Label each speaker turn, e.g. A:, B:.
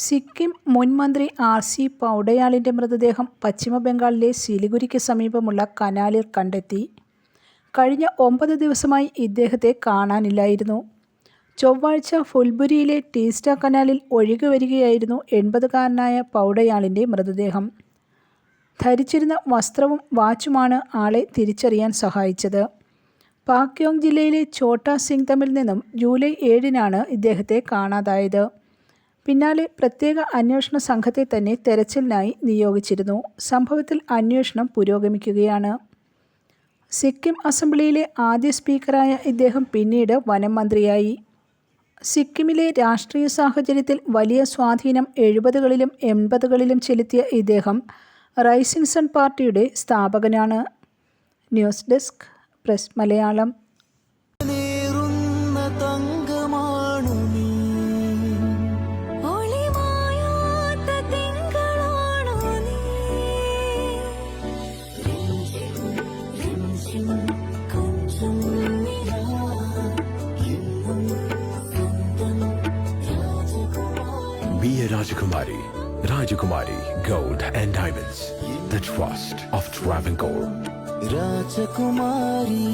A: സിക്കിം മുൻ മന്ത്രി ആർ.സി. പൗഡയാലിൻ്റെ മൃതദേഹം പശ്ചിമബംഗാളിലെ സിലിഗുരിക്ക് സമീപമുള്ള കനാലിൽ കണ്ടെത്തി. കഴിഞ്ഞ 9 ദിവസമായി ഇദ്ദേഹത്തെ കാണാനില്ലായിരുന്നു. ചൊവ്വാഴ്ച ഫുൽബുരിയിലെ ടീസ്റ്റ കനാലിൽ ഒഴുകിവരികയായിരുന്നു 80കാരനായ പൗഡയാലിൻ്റെ മൃതദേഹം. ധരിച്ചിരുന്ന വസ്ത്രവും വാച്ചുമാണ് ആളെ തിരിച്ചറിയാൻ സഹായിച്ചത്. പാക്യോങ് ജില്ലയിലെ ഛോട്ടാ സിങ്തമിൽ നിന്നും ജൂലൈ 7-നാണ് ഇദ്ദേഹത്തെ കാണാതായത്. പിന്നാലെ പ്രത്യേക അന്വേഷണ സംഘത്തെ തന്നെ തെരച്ചിലിനായി നിയോഗിച്ചിരുന്നു. സംഭവത്തിൽ അന്വേഷണം പുരോഗമിക്കുകയാണ്. സിക്കിം അസംബ്ലിയിലെ ആദ്യ സ്പീക്കറായ ഇദ്ദേഹം പിന്നീട് വനം മന്ത്രിയായി. സിക്കിമിലെ രാഷ്ട്രീയ സാഹചര്യത്തിൽ വലിയ സ്വാധീനം 70കളിലും 80കളിലും ചെലുത്തിയ ഇദ്ദേഹം റൈസിംഗ് സൺ പാർട്ടിയുടെ സ്ഥാപകനാണ്. News desk press Malayalam.
B: Be a Rajakumari. Rajakumari Gold and Diamonds. The trust of Travancore.
C: Rajakumari.